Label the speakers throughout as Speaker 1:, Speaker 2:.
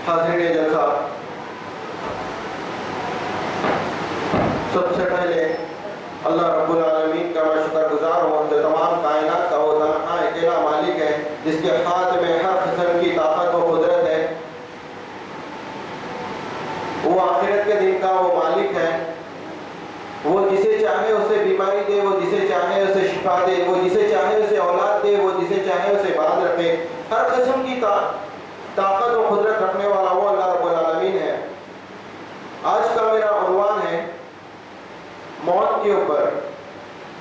Speaker 1: حاضرین جلسہ، سب سے پہلے اللہ رب العالمین کا میں شکر گزار ہوں جو تمام کائنات کا وہ تنہا اکیلا مالک ہے، جس کے ہاتھ میں ہر قسم کی طاقت و قدرت ہے۔ وہ آخرت کے دن کا وہ مالک ہے، وہ جسے چاہے اسے بیماری دے، وہ جسے چاہے اسے شفا دے، وہ جسے چاہے اسے اولاد دے، وہ جسے چاہے اسے باندھ رکھے۔ ہر قسم کی طاقت و قدرت رکھنے والا وہ اللہ رب العالمین ہے۔ آج کا میرا عنوان ہے موت کے اوپر،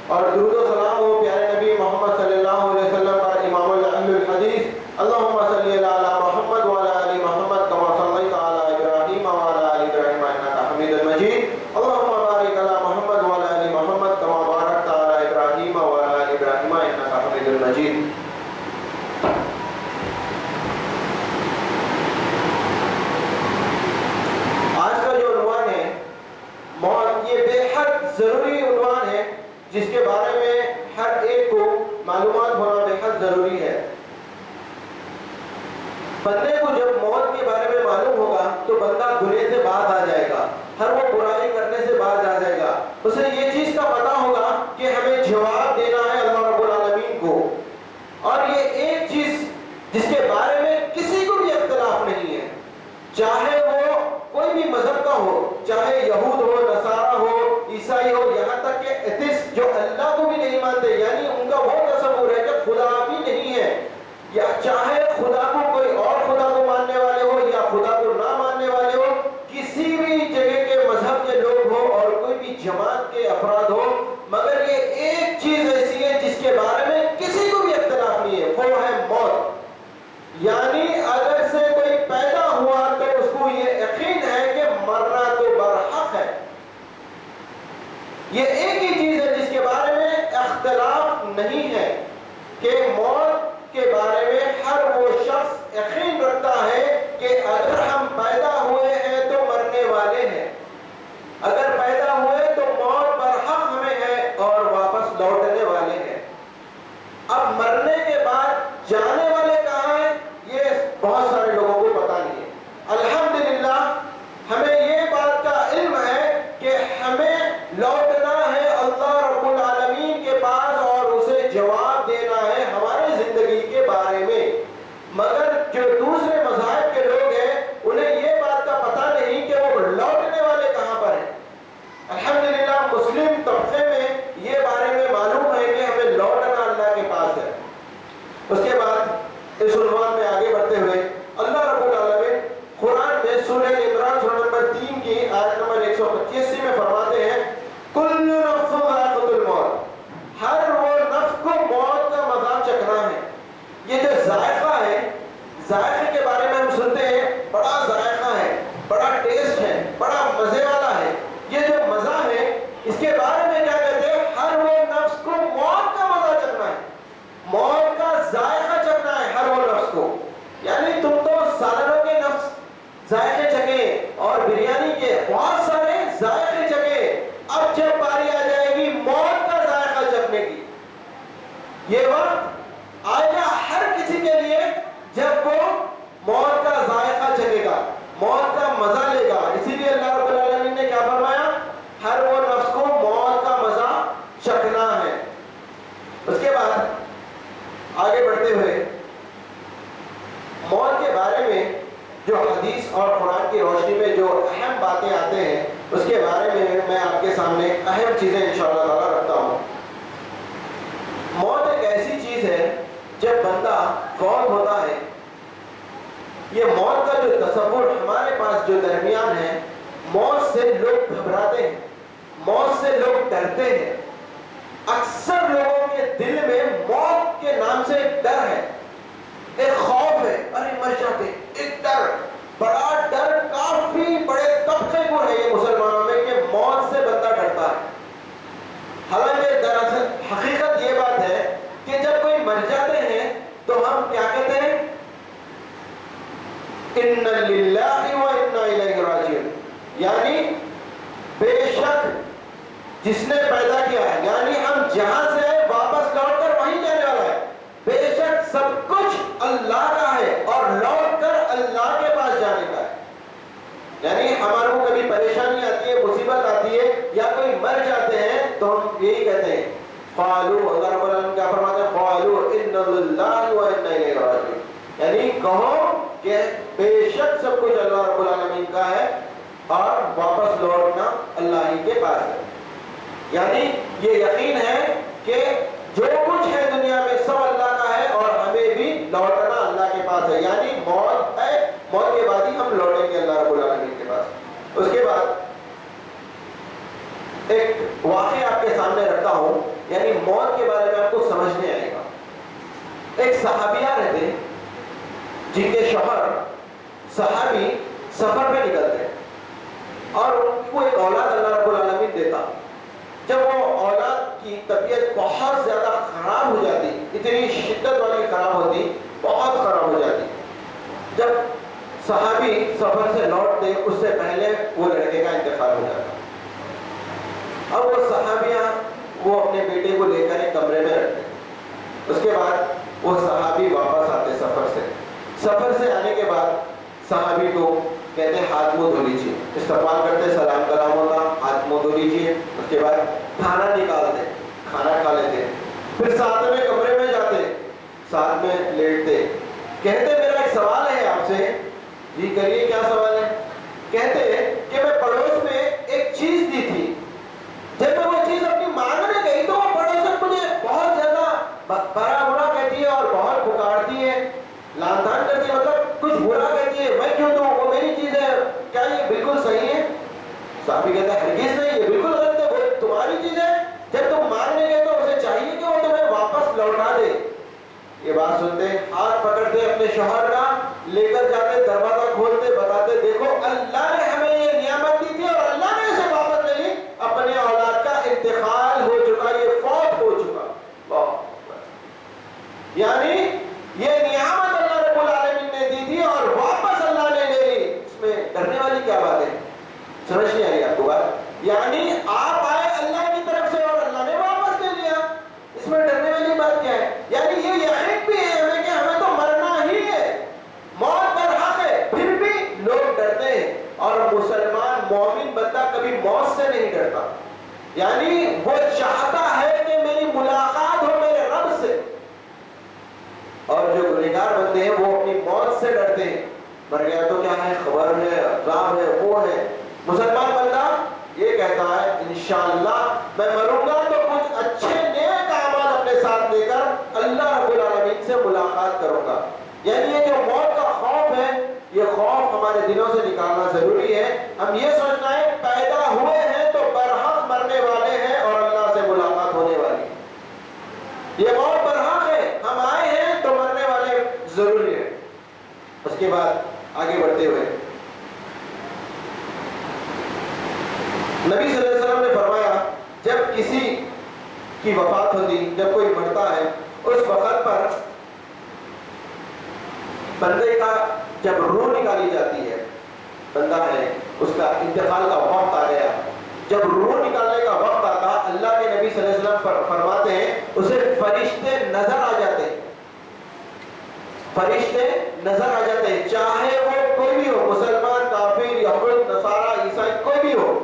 Speaker 1: اور درود و سلام ہو پیارے نبی محمد صلی اللہ علیہ وسلم پر، امام اہل الحدیث، اللہم صلی علی محمد وعلی آل محمد کما صلیت علی ابراہیم وعلی آل ابراہیم انک حمید مجید، اللہم بارک علی محمد وعلی آل محمد کما بارکت علی ابراہیم وعلی آل ابراہیم انک حمید مجید۔ ضروری عنوان ہے جس کے بارے میں ہر ایک کو معلومات ہونا بے حد ضروری ہے۔ بندے کو جب موت کے بارے میں معلوم ہوگا تو بندہ گناہ سے باز آ جائے گا، ہر وہ برائی کرنے سے باز آ جائے گا۔ اسے یہ چیز کا پتہ ہوگا کہ ہمیں جواب دینا ہے اللہ رب العالمین کو، اور یہ ایک چیز جس کے بارے میں کسی کو بھی اختلاف نہیں ہے، چاہے وہ کوئی بھی مذہب کا ہو، چاہے یہود ہو، نصارہ ہو، عیسائی ہو، یہاں تک کہ ایتھسٹ جو اللہ کو بھی نہیں مانتے، یعنی ان کا وہ تصور ہے کہ خدا بھی نہیں ہے، یا چاہے خدا کو کوئی اور خدا کو ماننے والے ہو یا خدا کو نہ ماننے والے ہو، کسی بھی جگہ کے مذہب کے لوگ ہو اور کوئی بھی جماعت کے افراد ہو، مگر یہ ایک چیز ایسی ہے جس کے بارے میں کسی کو بھی اختلاف نہیں ہے، وہ ہے موت۔ یعنی اگر سے کوئی پیدا ہوا تو اس کو یہ یقین ہے کہ مرنا تو برحق ہے۔ یہ ایک ہی چیز ہے جس کے بارے میں اختلاف نہیں ہے کہ موت کے بارے میں ہر وہ شخص یقین رکھتا ہے کہ اگر ہم پیدا ہوئے ہیں تو مرنے والے ہیں، اگر پیدا ہوئے تو موت برحق ہمیں ہے اور واپس لوٹنے والے ہیں۔ اب مرنے کے بعد جانے والے کہاں ہیں یہ بہت سارے لوگوں کو پتہ نہیں ہے۔ الحمدللہ ہمیں یہ بات کا علم ہے کہ ہمیں لوٹنا ہے اللہ رب العالمین کے پاس اور اسے جواب دینا ہے ہماری زندگی کے بارے میں، مگر جو دوسرے مذاہب کے لوگ ہیں انہیں یہ بات کا پتہ نہیں کہ وہ لوٹنے والے کہاں پر ہیں۔ الحمدللہ مسلم طبقے میں یہ بارے میں معلوم ہے کہ ہمیں لوٹنا اللہ کے پاس ہے۔ اس کے بعد اس عنوان میں آگے بڑھتے ہوئے اللہ رب العالمین قرآن میں سورہ عمران سورہ نمبر 3 کی آیت نمبر 185 میں فرماتے ہیں کل نفس ذائقۃ الموت، ہر وہ نفس کو موت کا مزہ چکھنا ہے۔ یہ جو ذائقہ ہے، ذائقے کے بارے میں ہم سنتے ہیں بڑا ذائقہ ہے، بڑا ٹیسٹ ہے، بڑا مزے والا ہے۔ یہ جو مزہ ہے اس کے بارے میں کیا کہتے ہیں؟ ہر وہ نفس کو موت کا مزہ چکھنا ہے، موت کا ذائقہ چکھنا ہے ہر وہ نفس کو۔ یعنی تم تو سالنوں کے نفس ذائقے چکے اور بریانی کے بہت سارے ذائقے چکے، اب جب باری آ جائے گی موت کا ذائقہ چکھنے کی، یہ وقت آئے گا ہر کسی کے لیے جب وہ موت کا ذائقہ چکھے گا، موت کا مزہ لے گا۔ اسی لیے اللہ رب العالمین نے کیا فرمایا؟ ہر وہ نفس کو موت کا مزہ چکھنا ہے۔ اس کے بعد آگے بڑھتے ہوئے موت کے بارے میں جو حدیث اور قرآن کی روشنی میں جو اہم باتیں آتے ہیں اس کے بارے میں آپ کے سامنے اہم چیزیں انشاءاللہ تعالی رکھتا ہوں۔ موت ایک ایسی چیز ہے جب بندہ فوت ہوتا ہے، یہ موت کا جو تصور ہمارے پاس جو درمیان ہے، موت سے لوگ گھبراتے ہیں، موت سے لوگ ڈرتے ہیں۔ اکثر لوگوں کے دل میں موت کے نام سے ایک ڈر ہے، ایک خوف ہے، ارے مر جاتے، ایک ڈر، بڑا ڈر کافی بڑے طبقے کو ہے یہ مسلمانوں میں کہ موت سے بندہ ڈرتا ہے۔ حالانکہ دراصل حقیقت یہ بات ہے کہ جب کوئی مر جاتے ہیں تو ہم کیا کہتے ہیں؟ اِنَّ لِلَّهِ وَإِنَّا إِلَيْهِ رَاجِعُونَ، یعنی بے شک جس نے پیدا کیا ہے، یعنی ہم جہاں سے واپس لوٹ کر وہیں جانے والا ہے، بے شک سب کچھ اللہ کا ہے اور لوٹ کر اللہ کے پاس جانے کا مر جاتے ہیں تو ہم یہی کہتے ہیں قالوا، اللہ رب العالمین کیا فرماتے ہیں؟ قالوا انا للہ و انا الیہ راجعون، یعنی کہو کہ بے شک سب کچھ اللہ رب العالمین کا ہے اور واپس لوٹنا اللہ ہی کے پاس ہے. یعنی یہ یقین ہے کہ جو کچھ ہے دنیا میں سب اللہ کا ہے اور ہمیں بھی لوٹنا اللہ کے پاس ہے. یعنی موت ہے، موت کے بعد ہی ہم لوٹیں گے اللہ رب العالمین کے پاس. اس کے بعد ایک واقعہ آپ کے سامنے رکھتا ہوں، یعنی موت کے بارے میں آپ کو سمجھنے آئے گا. ایک صحابیہ رہتے جن کے شوہر صحابی سفر پہ نکلتے اور ان کو ایک اولاد اللہ رب العالمین دیتا. جب وہ اولاد کی طبیعت بہت زیادہ خراب ہو جاتی، اتنی شدت والی خراب ہوتی، بہت خراب ہو جاتی، جب صحابی سفر سے لوٹتے اس سے پہلے وہ لڑکے کا انتقال ہو جاتا. اب وہ صحابیاں وہ اپنے بیٹے کو لے کر ایک کمرے میں رکھتے. اس کے بعد وہ صحابی واپس آتے سفر سے آنے کے بعد صحابی کو کہتے ہیں ہاتھ منہ دھو لیجیے، استقبال کرتے، سلام کلام ہوتا، ہاتھ منہ دھو لیجیے. اس کے بعد کھانا نکالتے، کھانا کھا لیتے، پھر ساتھ میں کمرے میں جاتے، ساتھ میں لیٹتے. کہتے میرا ایک سوال ہے آپ سے. جی کریے، کیا سوال ہے؟ کہتے کہ میں پڑوس میں ایک چیز دی تھی، جب میں وہ چیز اپنی مانگنے گئی تو وہ پڑوس مجھے بہت زیادہ برا برا کہتی ہے اور بہت پکارتی ہے، لان تان کرتی ہے، مطلب کچھ برا کہتی ہے. میں کیوں دوں؟ وہ میری چیز ہے، کیا یہ بالکل صحیح ہے؟ صحابی کہتا ہے ہرگز نہیں، یہ بالکل غلط ہے، وہ تمہاری چیز ہے. جب تم مانگنے گئے تو اسے چاہیے کہ وہ تمہیں واپس لوٹا دے. یہ بات سنتے ہاتھ پکڑتے اپنے شوہر کا، لے کر جاتے، دروازہ کھولتے، بتاتے دیکھو اللہ نے ہمیں یہ نعمت دی تھی اور اللہ نے اسے واپس لے لی. اپنے اولاد کا انتقال ہو چکا، یہ فوت ہو چکا. یعنی یہ نعمت اللہ رب العالمین نے دی تھی اور واپس اللہ نے لے لی. اس میں ڈرنے والی کیا بات ہے؟ سمجھ نہیں آئی آپ کو بات؟ یعنی آپ آئے اللہ کی طرف سے اور اللہ نے واپس لے لیا، اس میں ڈرنے والی بات کیا ہے؟ یعنی یہ یقین بھی ہے ہمیں کہ ہمیں تو مرنا ہی ہے، موت پر حق ہے، پھر بھی لوگ ڈرتے ہیں. اور مسلمان مومن بندہ کبھی موت سے نہیں ڈرتا. یعنی وہ چاہتا ہے کہ میری ملاقات ہو میرے رب سے. اور جو گنہگار بندے ہیں وہ اپنی موت سے ڈرتے ہیں، مر گیا تو کیا ہے، خبر ہے، عذاب ہے، وہ ہے. مسلمان بندہ یہ کہتا ہے انشاءاللہ میں مروں گا تو کچھ اچھے نیک اعمال اپنے ساتھ لے کر اللہ رب العالمین سے ملاقات کروں گا. یعنی یہ جو موت کا خوف ہے، یہ خوف ہمارے دلوں سے نکالنا ضروری ہے. ہم یہ سوچنا ہے پیدا ہوئے ہیں تو برحق مرنے والے ہیں اور اللہ سے ملاقات ہونے والی. یہ موت برحق ہے، ہم آئے ہیں تو مرنے والے ضروری ہے. اس کے بعد آگے بڑھتے ہوئے نبی صلی اللہ علیہ وسلم نے فرمایا جب کسی کی وفات ہوتی، جب کوئی مرتا ہے، اس وقت پر بندے کا جب روح نکالی جاتی ہے، بندہ ہے اس کا انتقال کا وقت آ گیا، جب روح نکالنے کا وقت آتا اللہ کے نبی صلی اللہ علیہ وسلم فرماتے ہیں اسے فرشتے نظر آ جاتے ہیں. فرشتے نظر آ جاتے ہیں، چاہے وہ کوئی بھی ہو، مسلمان، کافر، یہود، نصارہ، عیسائی، کوئی بھی ہو.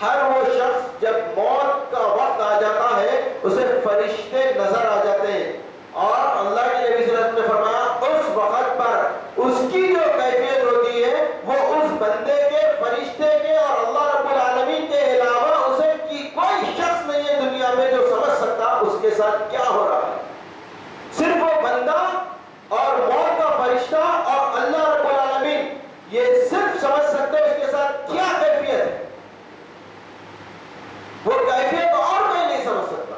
Speaker 1: ہر وہ شخص جب موت کا وقت آ جاتا ہے اسے فرشتے نظر آ جاتے ہیں. اور اللہ کے نبی صلی اللہ علیہ وسلم نے فرمایا اس وقت پر اس کی جو کیفیت ہوتی ہے وہ اس بندے کے، فرشتے کے اور اللہ رب العالمین کے علاوہ اسے کی کوئی شخص نہیں ہے دنیا میں جو سمجھ سکتا اس کے ساتھ کیا ہو رہا ہے. صرف وہ بندہ اور موت کا فرشتہ اور اللہ رب العالمین یہ صرف سمجھ سکتے اس کے ساتھ کیا کیفیت ہے. وہ کیفیت اور کوئی نہیں سمجھ سکتا.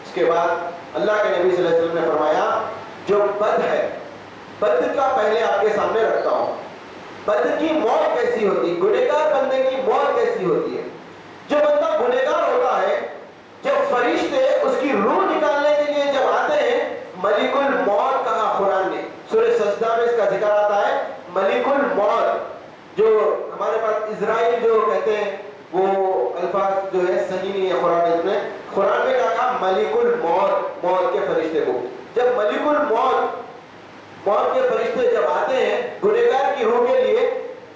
Speaker 1: اس کے بعد اللہ کے نبی صلی اللہ علیہ وسلم نے فرمایا جو بد ہے، بد کا پہلے آپ کے سامنے رکھتا ہوں. بد کی موت کیسی ہوتی، گنہگار بندے کی موت کیسی ہوتی ہے. جو بندہ گنہگار ہوتا ہے، جب فرشتے اس کی روح نکالنے کے لیے جب آتے ہیں، ملک الموت کہا قرآن نے، سورہ سجدہ میں اس کا ذکر آتا ہے. ملک الموت جو ہمارے پاس اسرائیل جو کہتے ہیں وہ الفاظ جو ہے صحیح نہیں ہے قرآن میں کہا ملک الموت، موت کے فرشتے کو. جب ملک الموت، موت کے فرشتے جب آتے ہیں گنہگار کی روح کے لیے،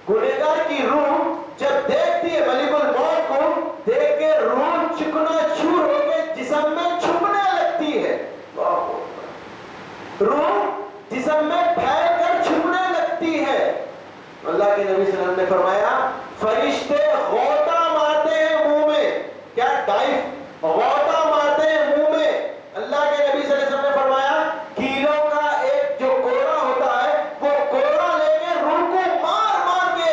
Speaker 1: گنہگار کی روح جب دیکھتی ہے ملک الموت کو، دیکھ کے روح روح جسم میں پھیل کر چھپنے لگتی ہے. اللہ کے نبی صلی اللہ علیہ وسلم نے فرمایا فرشتے غوطہ مارتے ہیں منہ میں. کیا ڈائف غوطہ مارتے ہیں منہ میں. اللہ کے نبی صلی اللہ علیہ وسلم نے فرمایا کیلوں کا ایک جو کوڑا ہوتا ہے وہ کوڑا لے کے روح کو مار مار کے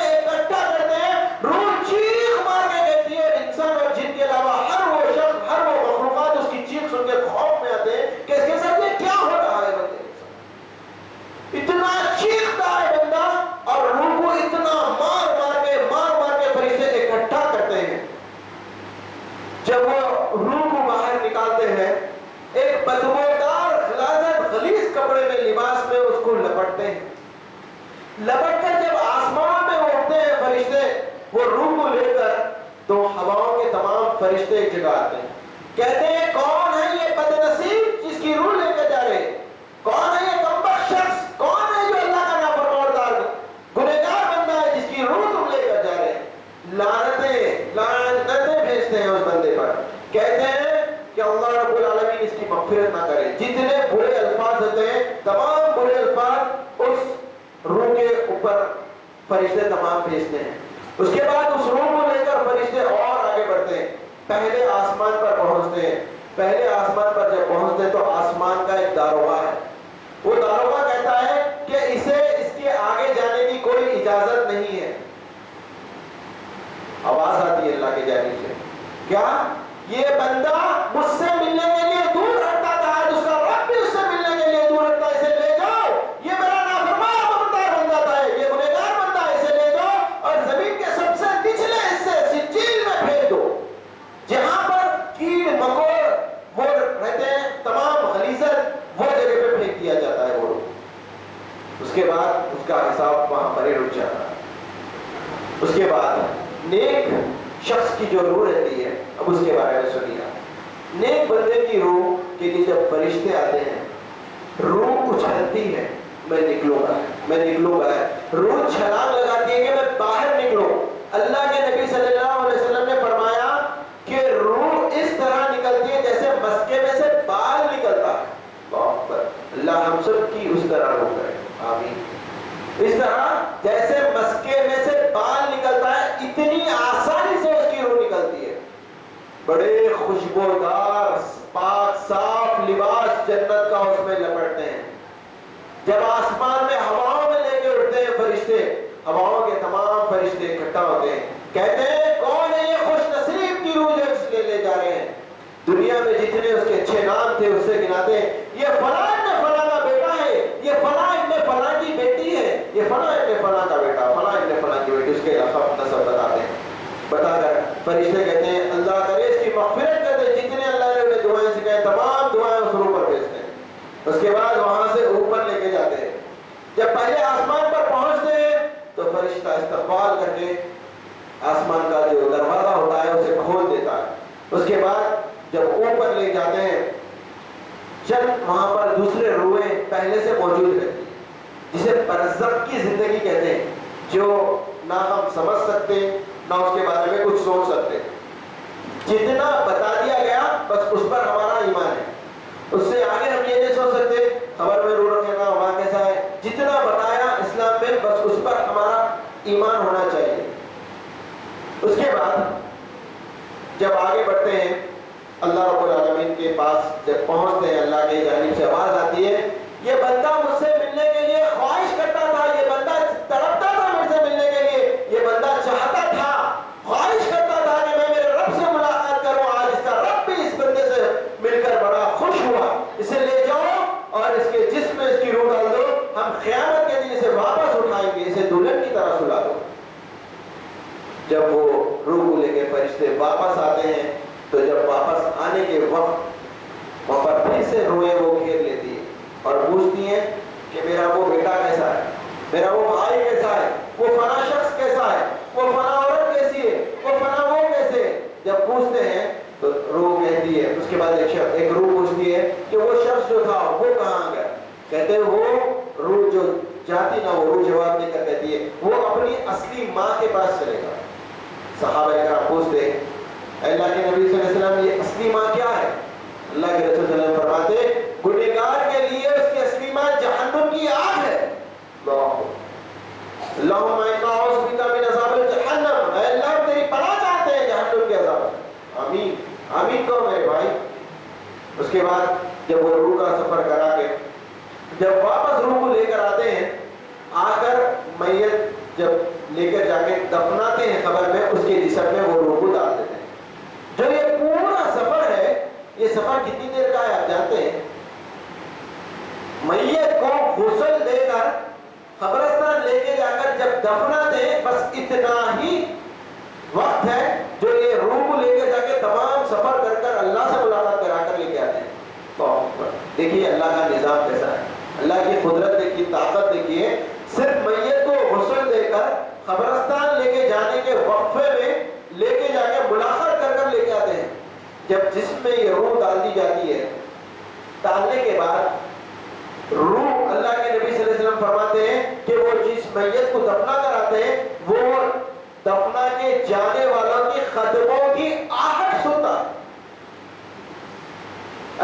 Speaker 1: اکٹھا کرتے ہیں. روح چیخ مار کے کہتی ہے. انسان اور جن کے علاوہ ہر وہ شخص ہر وہ مخلوقات اس کی چیخ سن کے خوف میں آتے ہیں کہ اس کے ساتھ یہ کیا ہو رہا ہے. بندے اتنا چیختا ہے بندہ اور روح کو اتنا مار مار کے فرشتے اکٹھا کرتے ہیں. جب وہ روح کو باہر نکالتے ہیں ایک بدبودار غلیظ کپڑے میں لباس میں اس کو لپٹتے ہیں. لپٹ کر جب آسمان میں اٹھتے ہیں فرشتے وہ روح کو لے کر تو ہواؤں کے تمام فرشتے ایک جگہ آتے ہیں. کہتے ہیں کون ہے یہ بد نصیب جس کی روح لے کے جا رہے ہیں. کون ہے یہ کمبخت شخص. کون ہے جو اللہ کا نافرمان گنہگار بندہ ہے جس کی روح تم لے کر جا رہے ہیں. لعنتیں بھیجتے ہیں اس بندے پر. کہتے ہیں کہ اللہ رب العالمین اس کی مغفرت نہ کرے. جتنے برے الفاظ ہوتے ہیں تمام برے الفاظ اس روح کے اوپر فرشتے تمام بھیجتے ہیں. اس کے بعد اس روح کو لے کر فرشتے اور آگے بڑھتے ہیں. پہلے آسمان پر پہنچتے ہیں. پہلے آسمان پر جب پہنچتے ہیں تو آسمان کا ایک داروغہ ہے. وہ داروغہ کہتا ہے کہ اسے اس کے آگے جانے کی کوئی اجازت نہیں ہے. آواز آتی ہے اللہ کے جانب سے کیا یہ بندہ مجھ سے ملنے کے لیے دور ہٹتا تھا آج اس کا رب بھی اس سے ملنے کے لیے دور ہٹتا. اسے لے جاؤ. یہ میرا نافرمان بندہ تھا. یہ گنہگار بندہ ہے. اسے لے جاؤ اور زمین کے سب سے نچلے حصے سجیل میں پھینک دو جہاں پر کیڑ مکوڑ وہ رہتے ہیں تمام غلیظت وہ جگہ پہ پھینک دیا جاتا ہے. وہ اس کے بعد اس کا حساب وہاں پر ہی رک جاتا ہے. اس کے بعد نیک شخص کی جو روح رہتی ہے اب اس کے بارے میں سنیے. نیک بندے کی روح کے لیے جب فرشتے آتے ہیں روح اچھلتی ہے میں نکلوں گا. روح چھلانگ لگاتی ہے کہ میں باہر نکلوں. اللہ کے نبی صلی اللہ علیہ وسلم نے فرمایا کہ روح اس طرح نکلتی ہے جیسے مسکے میں سے بال نکلتا ہے. اللہ ہم سب کی اس طرح روح کرے آمین. اس طرح جیسے مسکے میں سے بال نکلتا ہے اتنی آسانی سے اس کی روح نکلتی ہے. بڑے خوشبودار پاک صاف لباس جنت کا اس میں لپٹتے ہیں. جب آسمان میں ہواؤں میں لے کے اٹھتے ہیں فرشتے ہواؤں کے تمام فرشتے اکٹھا ہوتے ہیں. کہتے ہیں کون ہے یہ خوش نصیب کی روح جو اس لے جا رہے ہیں. دنیا میں جتنے اس کے اچھے نام تھے اس سے گناتے ہیں یہ فلاں ابن فلاں کا بیٹا ہے. یہ فلاں ابن فلاں کی بیٹی ہے. یہ فلاں ابن فلاں کا بیٹا فلاں ابن فلاں کی بیٹی. اس کے لقب نسب بتاتے ہیں. بتا کر فرشتے کہتے ہیں اللہ کرے اس کی مغفرت کر دے. جتنے اللہ نے انہیں دعائیں سکھائیں تمام دعائیں اس روح پر بھیجتے ہیں. اس کے بعد وہاں سے اوپر لے کے جاتے ہیں. جب پہلے آسمان پر پہنچتے ہیں تو فرشتہ استقبال کر کے آسمان کا جو دروازہ ہوتا ہے اسے کھول دیتا ہے. اس کے بعد جب اوپر لے جاتے ہیں چند وہاں پر دوسرے روحیں پہلے سے موجود رہتی ہیں جسے برزخ کی زندگی کہتے ہیں جو نہ ہم سمجھ سکتے نہ اس کے بارے میں کچھ سوچ سکتے. جتنا بتا دیا گیا بس اس پر ہمارا ایمان ہے. اس سے آگے ہم یہ نہیں سوچ سکتے خبر میں روح رکھے گا وہاں کیسا ہے. جتنا بتایا اسلام میں بس اس پر ہمارا ایمان ہونا چاہیے. اس کے بعد جب آگے بڑھتے ہیں اللہ رب العالمین کے پاس جب پہنچتے ہیں اللہ کی جانب سے آواز آتی ہے یہ بندہ مجھ سے ملنے کے لیے خواہش کرتا تھا. یہ بندہ تڑپتا تھا مجھ سے ملنے کے لیے. یہ بندہ چاہتا تھا خواہش کرتا تھا کہ میں میرے رب سے ملاقات کروں. آج اس کا رب بھی اس بندے سے مل کر بڑا خوش ہوا. اسے لے جاؤ اور اس کے جسم میں اس کی روح ڈال دو. ہم قیامت کے دن اسے واپس اٹھائیں گے. اسے دلہن کی طرح سلا دو. جب وہ روح کو لے کے فرشتے واپس آتے ہیں تو جب واپس آنے کے وقت وہاں پر پھر سے روئے وہ گھیر لیتی ہے اور پوچھتی ہیں کہ میرا وہ بیٹا کیسا ہے. میرا وہ بھائی کیسا ہے. وہ فلاں شخص کیسا ہے. وہ فلاں عورت کیسی ہے. وہ فلاں وہ کیسے. جب پوچھتے ہیں تو روح کہتی ہے. اس کے بعد ایک روح پوچھتی ہے کہ وہ شخص جو تھا وہ کہاں گیا. کہتے ہیں وہ روح جو جاتی نا وہ روح جواب دے کر کہتی ہے وہ اپنی اصلی ماں کے پاس چلے گا. صحابہ کرام پوچھتے ہیں اللہ کے نبی صلی اللہ علیہ وسلم یہ اصلی ماں کیا ہے. اللہ کے رسول صلی اللہ علیہ وسلم فرماتے اللہم انا اعوذ بک من عذاب جہنم، اے اللہ ہم تیری پناہ چاہتے ہیں جہنم کے عذاب سے. آمین آمین کہو میرے بھائی. اس کے بعد جب وہ روح کا سفر کرا کے جب واپس روح کو لے کر آتے ہیں، آ کر میت جب لے کر جا کے دفناتے ہیں قبر میں، اس کے جسم میں وہ روح کو ڈال دیتے ہیں. جو یہ پورا سفر ہے، یہ سفر کتنی دیر کا ہے آپ جانتے ہیں؟ میت کو غسل دے کر قبرستان لے کے جا کر جب دفناتے ہیں، بس اتنا ہی وقت ہے جو یہ روح کو لے کے جا کے تمام سفر کر کر اللہ سے ملاقات کرا کر لے کے آتے ہیں. تو دیکھیے اللہ کا نظام کیسا ہے، اللہ کی قدرت دیکھیے، طاقت دیکھیے. صرف میت کو غسل دے کر قبرستان لے کے جانے کے وقفے میں لے کے جا کے ملاقات کر کر لے کے آتے ہیں. جب جسم میں یہ روح ڈال دی جاتی ہے، ڈالنے کے بعد روح، اللہ کے نبی صلی اللہ علیہ وسلم فرماتے ہیں کہ وہ جس میت کو دفنا کراتے ہیں، وہ دفنا کے جانے والوں کی قدموں کی آہٹ سنتا.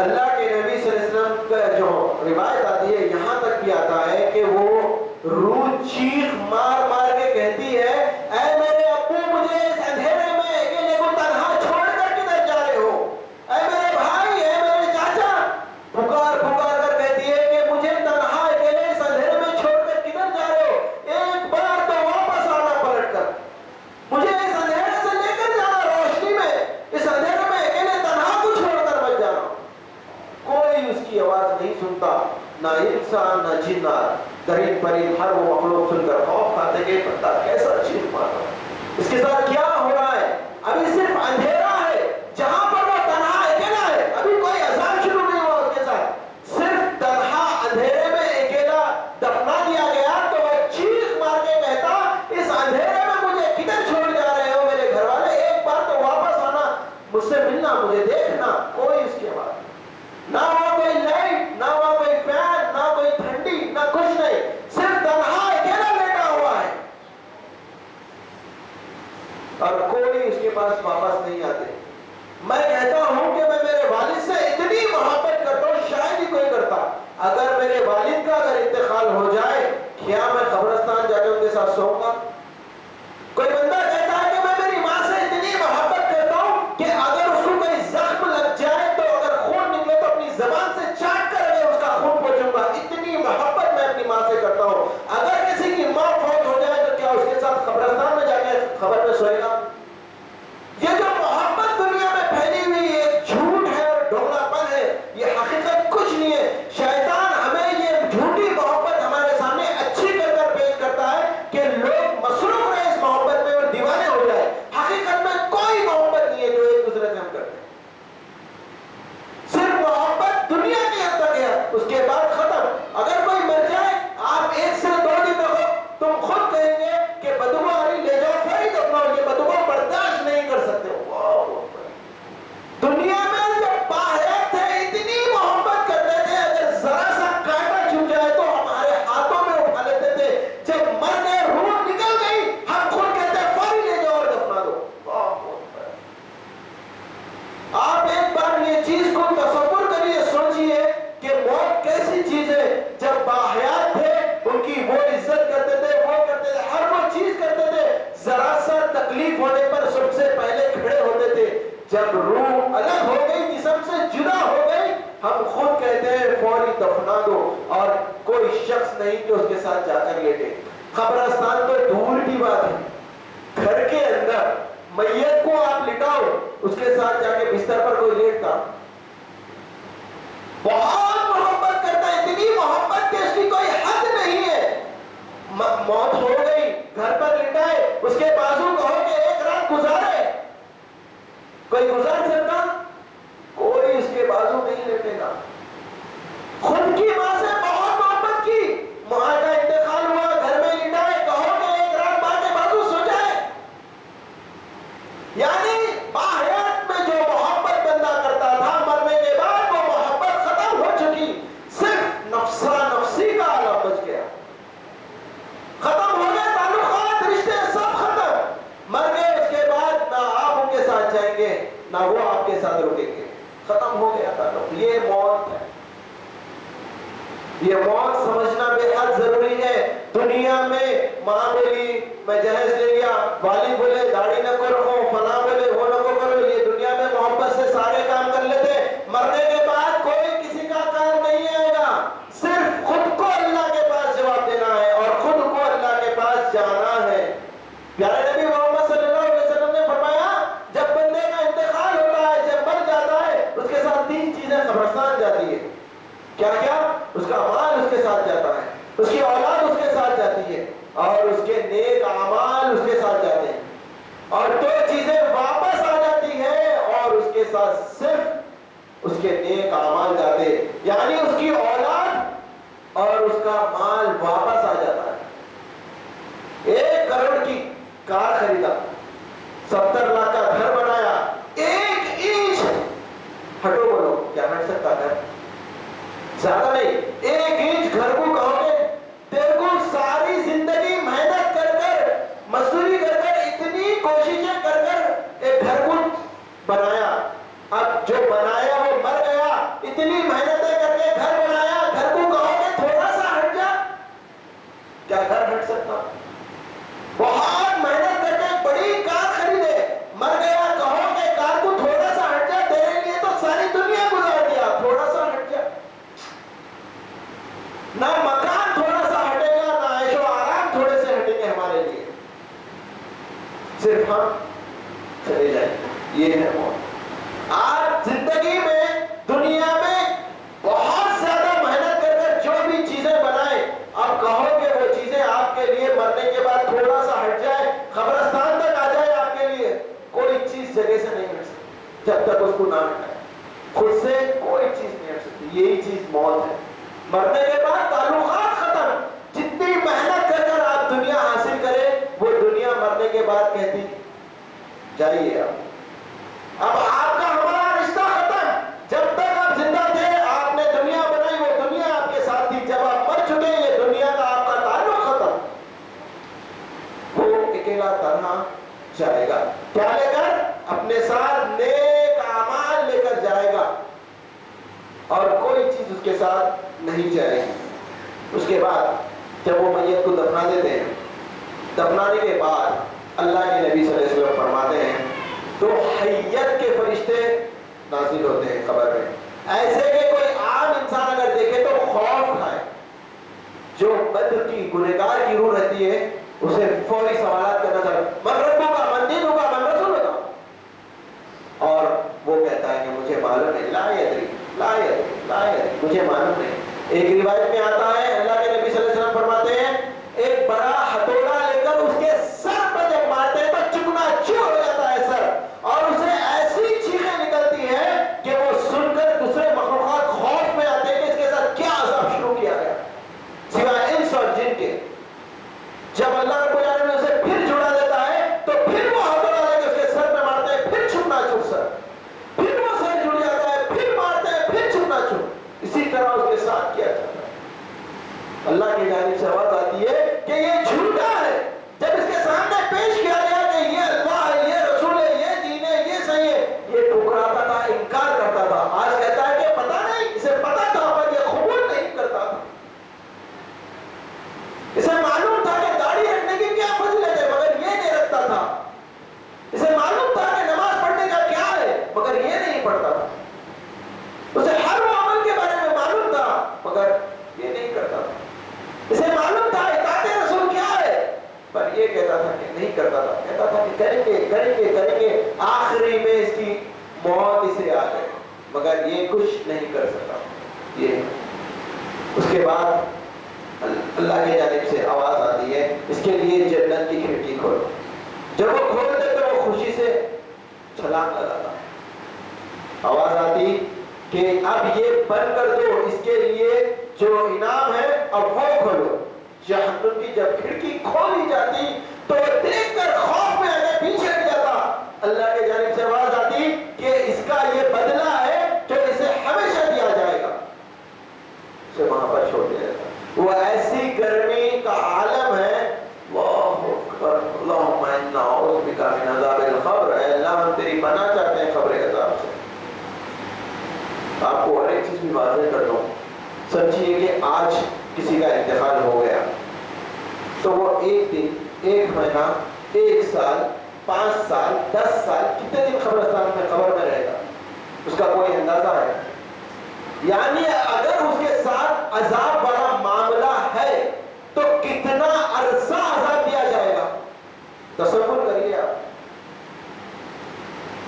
Speaker 1: اللہ کے نبی صلی اللہ علیہ وسلم کا جو روایت آتی ہے، یہاں تک بھی آتا ہے کہ وہ روح چیخ مار مار کے کہتی ہے، اے میرے ابو، مجھے اس اندھیرے میں اکیلے کو تنہا چھوڑ کر کدھر جا رہے ہو؟ اے میرے بھائی، اے میرے چاچا، پکار پکار کر کہتی ہے کہ مجھے تنہا اکیلے اس اندھیرے میں چھوڑ کر کدھر جا رہے ہو؟ ایک بار تو واپس آنا پلٹ کر، مجھے اس اندھیرے سے لے کر جانا روشنی میں، اس اندھیرے میں اکیلے تنہا کو چھوڑ کر مت جانا. کوئی اس کی آواز نہیں سنتا، نہ انسان نہ جنات، درند پرند ہر وہ مخلوق سن کر خوف کھاتے کہ بندہ کیسا چیخ مار رہا ہے، اس کے ساتھ کیا ہو رہا ہے. ابھی صرف اندھیرا ہے جہاں پر وہ تنہا اکیلا ہے، ابھی کوئی عذاب شروع نہیں ہوا اس کے ساتھ، صرف تنہا اندھیرے میں اکیلا دفنا دیا گیا تو وہ چیخ مار کے کہتا، اس اندھیرے میں مجھے کدھر چھوڑ جا رہے ہو میرے گھر والے؟ ایک بار تو واپس آنا، مجھ سے ملنا، مجھے دیکھنا. کوئی اس کی آواز، نہ وہاں کوئی لائٹ، نہ وہاں کوئی فین، نہ کوئی ٹھنڈی، نہ کچھ نہیں، صرف تنہا اکیلا لیٹا ہوا ہے. اور کوئی اس کے پاس واپس نہیں آتے. میں کہتا ہوں کہ میں میرے والد سے اتنی محبت کرتا ہوں، شاید ہی کوئی کرتا. اگر میرے والد کا اگر انتقال ہو جائے، کیا میں قبرستان جا کے ان کے ساتھ سوؤں گا؟ کوئی بندہ کہتا ہے کہ میں میری ماں سے اتنی محبت کرتا ہوں کہ اگر اس کو کوئی زخم لگ جائے تو اگر خون نکلے تو اپنی زبان سے چاٹ کر اگر اس کا خون پوچھوں گا. اتنی محبت میں اپنی ماں سے کرتا ہوں. اگر کسی کی ماں فوت ہو جائے تو کیا اس کے ساتھ قبرستان میں جا کے قبر میں سوئے گا؟ یہ جو محبت دنیا میں پھیلی ہوئی ایک جھوٹ ہے اور ڈھونگلا پن ہے، یہ حقیقت کچھ نہیں ہے. شیطان ہمیں یہ جھوٹی محبت ہمارے سامنے اچھی کر کر پیش کرتا ہے کہ لوگ مصروف رہے اس محبت میں اور دیوانے ہو جائے. حقیقت میں کوئی محبت نہیں ہے جو ایک دوسرے سے ہم کرتے ہیں. صرف محبت دنیا کے حد تک ہے، اس کے بعد ختم. اگر کوئی مر جائے، آپ 1 سے 2 دن رہو، تم خود کہیں گے کہ بدبو آ رہی، لے جاؤ فوری دفناؤ، یہ بدبو برداشت نہیں کر سکتے. دنیا میں جب باحیات تھے اتنی محبت کرتے تھے، اگر ذرا سا کانٹا چھپ جائے تو ہمارے ہاتھوں میں اٹھا لیتے تھے. جب مر گئے، روح نکل گئی، ہم خود کہتے ہیں فوری لے جاؤ اور دفنا دو. آپ ایک بار یہ چیز کو تصور کریے، سوچئے کہ موت کیسی چیز ہے. جب باحیات تھے ان کی وہ عزت کرتے تھے، وہ کرتے تھے، ہر وہ چیز کرتے تھے. ذرا سا تکلیف ہونے پر سب سے پہلے کھڑے ہوتے تھے. جب روح الگ ہو گئی، جسم سے جدا ہو گئی، ہم خود کہتے ہیں فوری دفنا دو. اور کوئی شخص نہیں کہ اس کے ساتھ جا کر لیٹے. قبرستان تو دور کی بات ہے، گھر کے اندر میت کو آپ لٹاؤ، اس کے ساتھ جا کے بستر پر کوئی لیٹتا؟ بہت محبت کرتا ہے، اتنی محبت کہ اس کی کوئی حد نہیں ہے. موت ہو گئی، گھر پر لٹائے، اس کے بازو کہو کہ ایک رات گزارے، کوئی گزار سکتا؟ کوئی اس کے بازو نہیں لیٹے گا. خود کی ماں سے بہت محبت کی، ماں کا انتقال ہوا، گھر میں لٹائے، کہو کہ ایک رات ماں کے بازو سو جائے. یعنی باحیات میں جو محبت بندہ کرتا تھا، مرنے کے بعد وہ محبت ختم ہو چکی. صرف نفسا نفسی کا عالم بچ گیا، ختم ہو گئے تعلقات، رشتے سب ختم. مر گئے، اس کے بعد نہ آپ ان کے ساتھ جائیں گے نہ وہ آپ کے ساتھ رکیں گے. ختم ہو گیا تعلق. یہ موت ہے. یہ موت سمجھنا بے حد ضروری ہے. دنیا میں معمولی میں جہیز لے لیا, والد بولے داڑھی نہ کو رکھو, فلاں بولے وہ نہ کو کرو, یہ دنیا میں محبت سے سارے کام کر لیتے. مرنے کے بعد کوئی کسی کا کام نہیں آئے گا, صرف خود کو اللہ کے پاس جواب دینا ہے اور خود کو اللہ کے پاس جانا ہے. پیارے نبی محمد صلی اللہ علیہ وسلم نے فرمایا جب بندے کا انتقال ہوتا ہے, جب مر جاتا ہے, اس کے ساتھ 3 چیزیں قبرستان جاتی ہے. کیا کیا؟ اس کا مال اس کے ساتھ جاتا ہے, اس کی اولاد اس کے ساتھ جاتی ہے, اور اس کے نیک اعمال اس کے ساتھ جاتے ہیں. اور 2 چیزیں واپس آ جاتی ہے اور اس کے ساتھ صرف اس کے نیک اعمال جاتے ہیں. یعنی اس کی اولاد اور اس کا مال واپس آ جاتا ہے. 1 کروڑ کی کار خریدا, 70 لاکھ کا گھر بنایا, 1 انچ ہٹو بولو کیا ہٹ سکتا گھر؟ زیادہ نہیں, 1 انچ گھر کو کہو گے تیرے کو ساری زندگی محنت کر کر, مزدوری کر کر, اتنی کوششیں کر کر ایک گھر کو بنایا. اب جو بنایا وہ مر گیا, اتنی محنتیں کر کے گھر بنایا, گھر کو کہو گے تھوڑا سا ہٹ جا, کیا گھر ہٹ سکتا؟ بہت محنت کر کے بڑی کار خریدے, مر گیا, کہو کہ کار کو تھوڑا سا ہٹ جا, تیرے لیے تو ساری دنیا گزار دیا, تھوڑا سا ہٹ جا. نہ مکان تھوڑا سا ہٹے گا, نہ عیش و آرام تھوڑے سے ہٹیں گے ہمارے لیے, صرف ہم چلے جائیں. یہ ہے موت. آپ زندگی میں دنیا میں بہت زیادہ محنت کر کر جو بھی چیزیں بنائیں, اب کہو کہ وہ چیزیں آپ کے لیے مرنے کے بعد تھوڑا سا ہٹ جائے, قبرستان تک آ جائے, آپ کے لیے کوئی چیز جگہ سے نہیں ہٹ سکتی جب تک اس کو نہ ہٹائے. خود سے کوئی چیز نہیں ہٹ سکتی. یہی چیز موت ہے. مرنے کے بعد تعلقات ختم. جتنی محنت کر کر آپ دنیا حاصل کریں, وہ دنیا مرنے کے بعد کہتی جائیے اب آپ کا ہمارا رشتہ ختم. جب تک آپ زندہ تھے آپ نے دنیا بنائی, وہ دنیا آپ کے ساتھ تھی. جب آپ مر چکے یہ دنیا کا آپ کا تعلق ختم. وہ اکیلا تنہا جائے گا, کیا لے کر؟ اپنے ساتھ نیک اعمال لے کر جائے گا, اور کوئی چیز اس کے ساتھ نہیں جائے گی. اس کے بعد جب وہ میت کو دفنا دیتے ہیں, دفنانے کے بعد اللہ کے نبی صلی اللہ علیہ وسلم فرماتے ہیں تو حیت کے فرشتے نازل ہوتے ہیں قبر میں, ایسے کہ کوئی عام انسان اگر دیکھے تو خوف کھائے. جو بدر کی گنہگار کی روح رہتی ہے اسے فوری سوالات کرنا چاہیے, من ربک کا, من دینک کا, من رسولک کا, اور وہ کہتا ہے کہ مجھے معلوم نہیں, لا یدری لا یدری لا یدری, مجھے معلوم نہیں. ایک روایت میں آتا ہے اللہ کے نبی صلی اللہ علیہ وسلم فرماتے ہیں ایک بڑا ہتھوڑا لے کر اس کے سر پر جب مارتے ہیں تو چکنا چور ہو جاتا ہے سر, اور اسے ایسی چیخیں نکلتی ہیں کہ وہ سن کر دوسرے مخلوقات خوف میں آتے ہیں کہ اس کے ساتھ کیا عذاب شروع کیا گیا سوائے انس اور جن کے. جب اللہ رب العالمین نے اسے پھر جڑا دیتا ہے تو پھر وہ ہتھوڑا لے کے اس کے سر پہ مارتے ہیں, پھر چھپنا چھپ سر, پھر وہ سر جڑ جاتا ہے, پھر مارتے ہیں, پھر چھپنا چھپ. اسی طرح اس کے ساتھ کیا جاتا ہے. اللہ کی جانب سے آواز آتی ہے کہ یہ جھوٹا ہے. جب اس کے سامنے پیش کیا گیا کہ یہ اللہ ہے, یہ رسول ہے, یہ دین ہے, یہ صحیح ہے, یہ ٹھکراتا تھا, انکار کرتا تھا. آج کہتا ہے کہ پتہ نہیں, اسے پتہ تھا پر یہ قبول نہیں کرتا تھا. اسے معلوم تھا کہ داڑھی رکھنے کی کیا فضیلت ہے مگر یہ نہیں رکھتا تھا. اسے معلوم تھا کہ نماز پڑھنے کا کیا ہے مگر یہ نہیں پڑھتا تھا. اسے ہر وہ عمل کے بارے میں معلوم تھا مگر یہ نہیں کرتا تھا. اسے معلوم تھا اطاعت رسول کیا ہے پر یہ کہتا تھا کہ نہیں کرتا تھا. کہتا تھا کہ کریں گے کریں گے کریں گے, آخری میں اس کی موت اسے آ گئی مگر یہ کچھ نہیں کر سکا. یہ اس کے بعد اللہ کی جانب سے آواز آتی ہے اس کے لیے جنت کی کھڑکی کھولو. جب وہ کھولتے تو وہ خوشی سے چھلانگ لگاتا. آواز آتی کہ اب یہ بند کر دو, اس کے لیے جو انعام ہے اب وہ کھولو. جہنم کی جب کھڑکی کھولی جاتی تو دیکھ کر خوف میں آگے پیچھے ہٹ جاتا. اللہ کے جانب سے آواز آتی کہ اس کا یہ بدلہ ہے جو اسے ہمیشہ دیا جائے گا. اسے وہاں پر چھوڑ دیا جاتا. وہ ایسی گرمی کا عالم ہے, اللہ اکبر, اللہم انا اعوذ بک من عذاب القبر, اے اللہ ہم تیری پناہ چاہتے ہیں قبر عذاب سے. آپ کو اور ایک چیز بھی واضح کر دوں, سمجھیے کہ آج کسی کا انتقال ہو گیا تو وہ ایک دن، ایک مہینہ، ایک سال، 5 سال، 10 سال، کتنے دن قبرستان میں قبر میں رہے گا، اس کا کوئی اندازہ ہے؟ یعنی اگر اس کے ساتھ عذاب والا معاملہ ہے تو کتنا عرصہ عذاب دیا جائے گا، تصور کریے آپ۔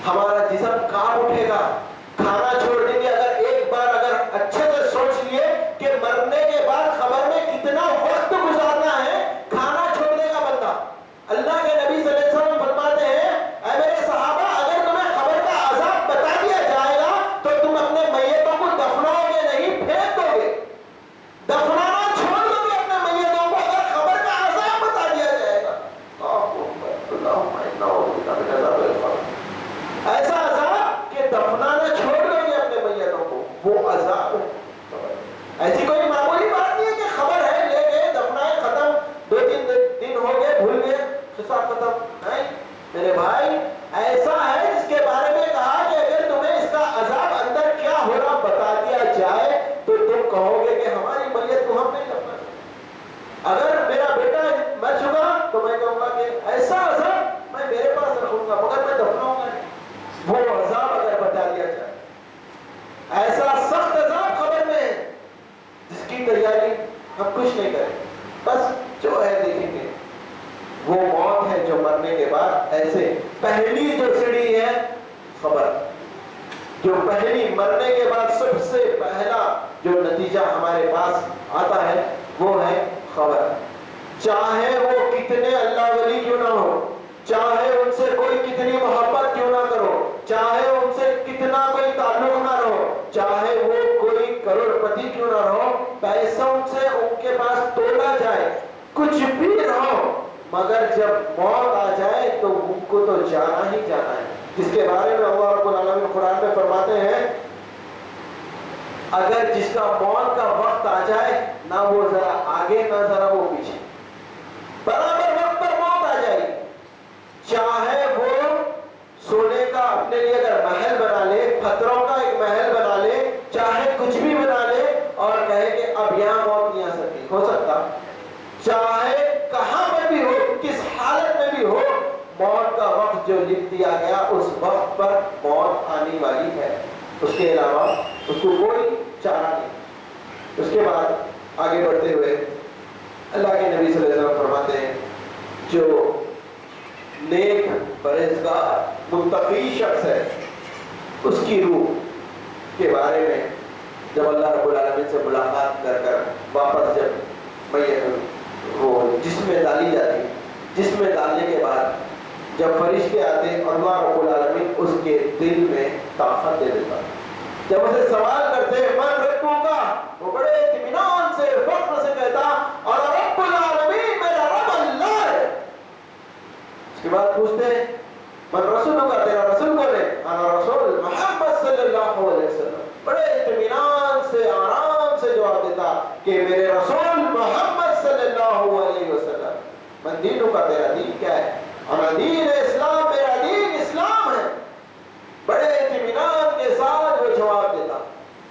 Speaker 1: ہمارا جسم کانپ اٹھے گا، کھانا چھوڑ دیں گے۔ اگر ایک بار اگر اچھے سے سوچ لیے کہ مرنے کے بعد خبر میں کتنا وقت گزارنا ہے، کھانا چھوڑ دے گا بندہ۔ اللہ کے نبی صلی اللہ علیہ وسلم فرماتے ہیں، اے میرے صحابہ، اگر تمہیں خبر کا عذاب بتا دیا جائے گا تو تم اپنے میتوں کو دفناؤ گے نہیں، پھینک دو گے، دفنانا چھوڑ دو گے اپنے میتوں کو اگر خبر کا عذاب بتا دیا جائے گا۔ ایسا عذاب کہ دفنانا چھوڑ دو گے اپنے میتوں کو، وہ عذاب ہے۔ ایسی کوئی معمولی بات نہیں ہے کہ خبر ہے، لے گئے، دفنائے، ختم، 2-3 دن ہو گئے، بھول گئے، حساب ختم۔ نہیں میرے بھائی، ایسا ہے جس کے بارے میں کہا کہ اگر تمہیں اس کا عذاب اندر کیا ہو رہا بتا دیا جائے تو تم کہو گے کہ ہماری میت کو ہم نہیں دفنا۔ اگر میرا بیٹا مر چکا تو میں کہوں گا کہ ایسا عذاب میں میرے پاس رکھوں گا مگر میں دفناؤں گا نہیں۔ وہ عذاب اگر بتا دیا جائے، ایسا سخت عذاب خبر میں ہے جس کی تیاری ہم کچھ نہیں کریں، بس جو ہے دیکھیں گے۔ وہ موت ہے جو مرنے کے بعد ایسے پہلی جو سیڑھی ہے خبر، جو پہلی مرنے کے بعد سب سے پہلا جو نتیجہ ہمارے پاس آتا ہے وہ ہے خبر۔ چاہے وہ کتنے اللہ ولی کیوں نہ ہو، چاہے ان سے کوئی کتنی محبت کیوں نہ کرو، چاہے ان سے کتنا کوئی تعلق نہ رہو، چاہے وہ کوئی کروڑ پتی کیوں نہ رہو، پیسوں سے ان کے پاس تولا جائے، کچھ بھی رہو، مگر جب موت آ جائے تو ان کو تو جانا ہی جانا ہے، جس کے بارے میں اللہ رب العالمین قرآن میں فرماتے ہیں اگر جس کا موت کا وقت آ جائے نہ وہ ذرا آگے نہ ذرا وہ پیچھے، برابر وقت پر موت آ جائے، چاہے وہ سونے کا اپنے لیے اگر محل بنا لے، پتھروں کا ایک محل بنا لے، چاہے کچھ بھی بنا لے اور کہے کہ اب یہاں موت نہیں آ سکتی، ہو سکتا، چاہے کہاں پر بھی ہو، کس حالت میں بھی ہو، موت کا وقت جو لکھ دیا گیا اس وقت پر موت آنے والی ہے، اس کے علاوہ اس کو کوئی چارہ نہیں۔ اس کے بعد آگے بڑھتے ہوئے اللہ کے نبی صلی اللہ علیہ وسلم فرماتے ہیں جو نیک پرہیزگار متقی شخص ہے اس کی روح کے بارے میں جب اللہ رب العالمین سے ملاقات کر کر واپس جب وہ جسم میں ڈالی جاتی، جسم میں ڈالنے کے بعد جب فرشتے آتے اللہ رب العالمین اس کے دل میں طاقت دے دیتا، جب اسے سوال کرتے من ربوں کا، وہ بڑے اطمینان سے فخر سے کہتا اور رب العالمین میرا رب اللہ ہے۔ اس کے بعد پوچھتے ہیں من رسول کا، تیرا رسول کون ہے؟ انا رسول محمد صلی اللہ علیہ وسلم، بڑے اطمینان سے آرام سے جواب دیتا کہ میرے رسول محمد صلی اللہ علیہ وسلم۔ من دینوں کا، تیرا دین کیا ہے؟ انا دین اسلام، میرا دین اسلام ہے۔ بڑے اطمینان کے ساتھ وہ جواب دیتا،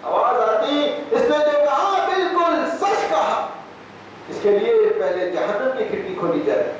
Speaker 1: آواز آتی اس نے جو کہا بالکل سچ کہا، اس کے لیے پہلے جہنم کی کھڑکی کھولی جائے۔